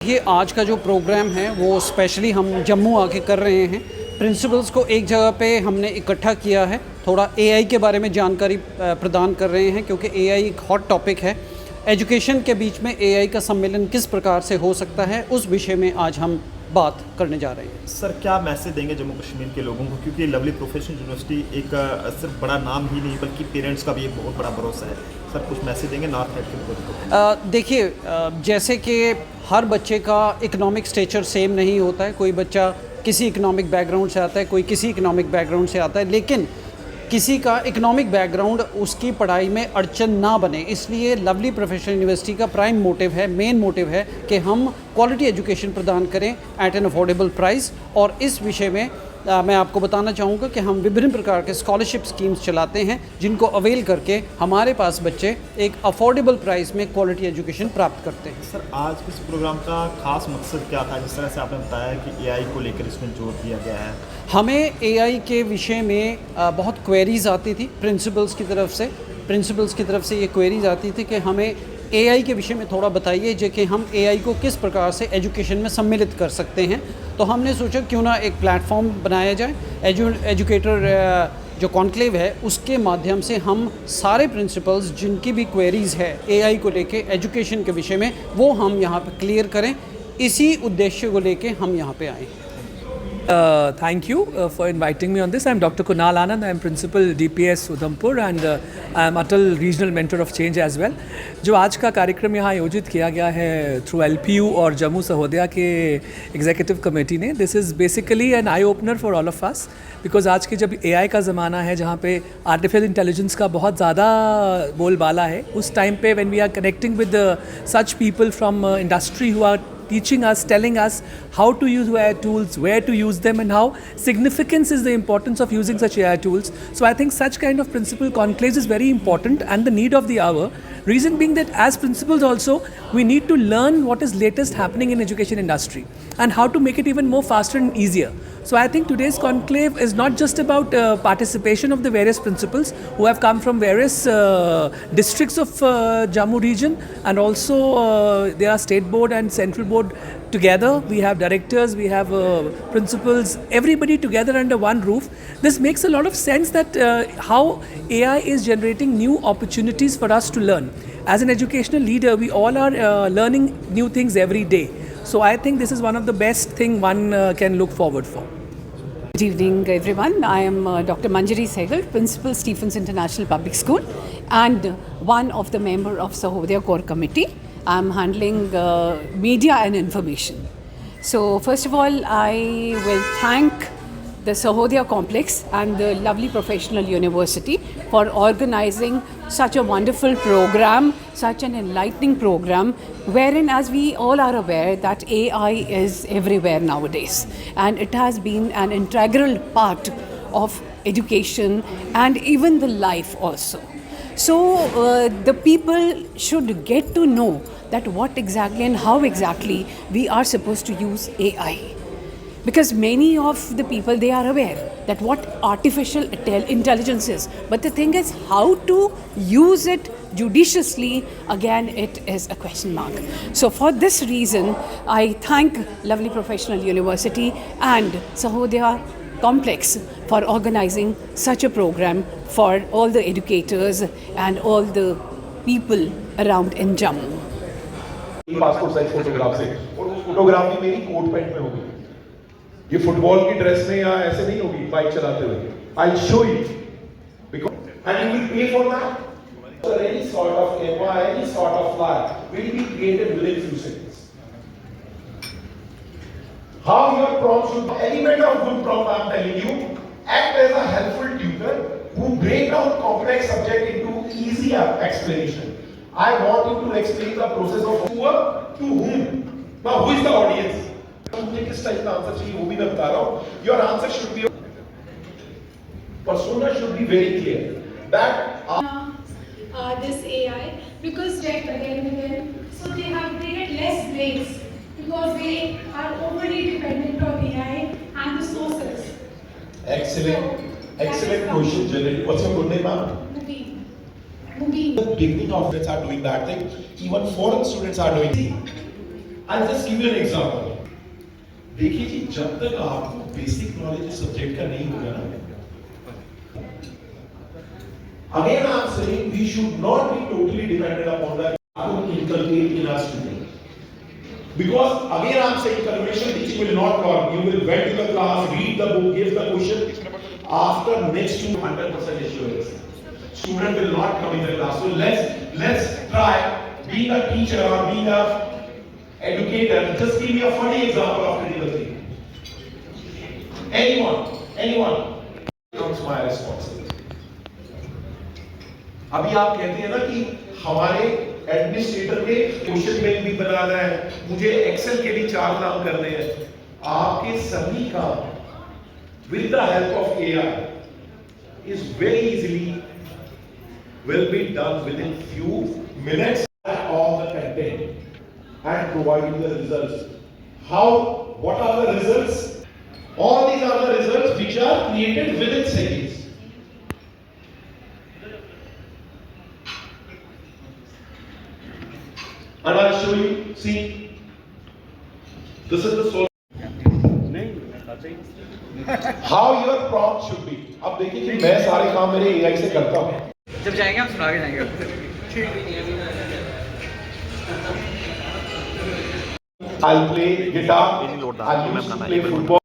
ये आज का जो प्रोग्राम है वो स्पेशली हम जम्मू आके कर रहे हैं। प्रिंसिपल्स को एक जगह पे हमने इकट्ठा किया है, थोड़ा एआई के बारे में जानकारी प्रदान कर रहे हैं क्योंकि एआई एक हॉट टॉपिक है। एजुकेशन के बीच में एआई का सम्मेलन किस प्रकार से हो सकता है, उस विषय में आज हम बात करने जा रहे हैं। सर, क्या मैसेज देंगे जम्मू कश्मीर के लोगों को, क्योंकि लवली प्रोफेशनल यूनिवर्सिटी एक सिर्फ बड़ा नाम ही नहीं बल्कि पेरेंट्स का भी एक बहुत बड़ा भरोसा है। सर, कुछ मैसेज देंगे नॉर्थ साइड के लोगों को? देखिए, जैसे कि हर बच्चे का इकोनॉमिक स्टेचर सेम नहीं होता है। कोई बच्चा किसी इकोनॉमिक बैकग्राउंड से आता है, कोई किसी इकोनॉमिक बैकग्राउंड से आता है, लेकिन किसी का इकोनॉमिक बैकग्राउंड उसकी पढ़ाई में अड़चन ना बने, इसलिए लवली प्रोफेशनल यूनिवर्सिटी का प्राइम मोटिव है, मेन मोटिव है कि हम क्वालिटी एजुकेशन प्रदान करें एट एन अफोर्डेबल प्राइस। और इस विषय में मैं आपको बताना चाहूँगा कि हम विभिन्न प्रकार के स्कॉलरशिप स्कीम्स चलाते हैं जिनको अवेल करके हमारे पास बच्चे एक अफोर्डेबल प्राइस में क्वालिटी एजुकेशन प्राप्त करते हैं। सर, आज इस प्रोग्राम का खास मकसद क्या था? जिस तरह से आपने बताया कि एआई को लेकर इसमें जोर दिया गया है। हमें एआई के विषय में बहुत क्वेरीज़ आती थी प्रिंसिपल्स की तरफ से ये क्वेरीज़ आती थी कि हमें एआई के विषय में थोड़ा बताइए जो कि हम एआई को किस प्रकार से एजुकेशन में सम्मिलित कर सकते हैं। तो हमने सोचा क्यों ना एक प्लेटफॉर्म बनाया जाए, एजुकेटर जो कॉन्क्लेव है उसके माध्यम से हम सारे प्रिंसिपल्स जिनकी भी क्वेरीज़ है एआई को लेके एजुकेशन के विषय में वो हम यहाँ पे क्लियर करें। इसी उद्देश्य को लेके हम यहाँ पे आए। Thank you for inviting me on this. I am Dr. Kunal Anand. I am Principal DPS Udhampur and I am Atal Regional Mentor of Change as well. जो आज का कार्यक्रम यहाँ आयोजित किया गया है थ्रू LPU और जम्मू सहोदया के एग्जीक्यूटिव कमेटी ने, this is basically an eye opener for all of us because आज के जब AI का ज़माना है जहाँ पे आर्टिफिशियल इंटेलिजेंस का बहुत ज़्यादा बोलबाला है, उस टाइम पे when we are connecting with such people from industry who are teaching us, telling us how to use AI tools, where to use them and how significant is the importance of using such AI tools. So I think such kind of principal conclaves is very important and the need of the hour. Reason being that as principals also, we need to learn what is latest happening in education industry and how to make it even more faster and easier. So I think today's conclave is not just about participation of the various principals who have come from various districts of Jammu region, and also there are state board and central board together. We have directors, we have principals, everybody together under one roof. This makes a lot of sense that how AI is generating new opportunities for us to learn. As an educational leader, we all are learning new things every day. So I think this is one of the best thing one can look forward for. Good evening, everyone. I am Dr. Manjari Sehgal, Principal, Stephens International Public School, and one of the member of Sahodaya Core Committee. I am handling media and information. So first of all, I will thank the Sahodaya Complex and the lovely Professional University for organizing such a wonderful program, such an enlightening program, wherein, as we all are aware, that AI is everywhere nowadays, and it has been an integral part of education and even the life also. So the people should get to know that what exactly and how exactly we are supposed to use AI. Because many of the people, they are aware that what artificial intelligence is, but the thing is how to use it judiciously, again it is a question mark. So for this reason, I thank lovely Professional University and Sahodaya Complex for organizing such a program for all the educators and all the people around in Jammu. Passport size photograph से, और वो photography मेरी coat pant में होगी, ये football की dress में या ऐसे नहीं होगी बाइक चलाते हुए। I'll show you because and you will pay for that. So any sort of camera, any sort of flyer will be created within few seconds. How your prompt should be, element of good prompt, I'm telling you, act as a helpful tutor who break down complex subject into easy explanation. I want you to explain the process of to whom. Now who is the audience? मुझे किस type का answer चाहिए वो भी मैं बता रहा हूँ. Your answer should be, persona should be very clear that this AI, because checked again and again, so they have created less breaks because they are overly dependent on AI and the sources. Excellent question, Janet. What's your good name, ma'am? Mubin. The beginning of students are doing that thing. Even foreign students are doing it. I'll just give you an example. देखिए जी, जब तक आपको basic knowledge subject का नहीं होगा ना, again I'm saying we should not be totally dependent upon the inculcate in our students. Because again I'm saying conventional teaching will not work. You will went to the class, read the book, give the question. After next to 100% assurance, student will not come in the class. So let's try being a teacher or being a educator. Just give me a funny example of critical thinking. Anyone becomes my responsibility. अभी आप कहते हैं ना कि हमारे administrator के question bank भी बनाना है, मुझे एक्सेल के भी 4 काम करने हैं. आपके सभी काम with the help of AI is very easily will be done within few minutes of the content and provide you the results. What are the results? All these are the results which are created within seconds. And I'll show you, see, this is the solution. How your prompt should be. अब देखिए कि मैं सारे काम मेरे AI से करता हूँ. जब जाएंगे हम सुना के जाएंगे. I'll play guitar, I used to play football.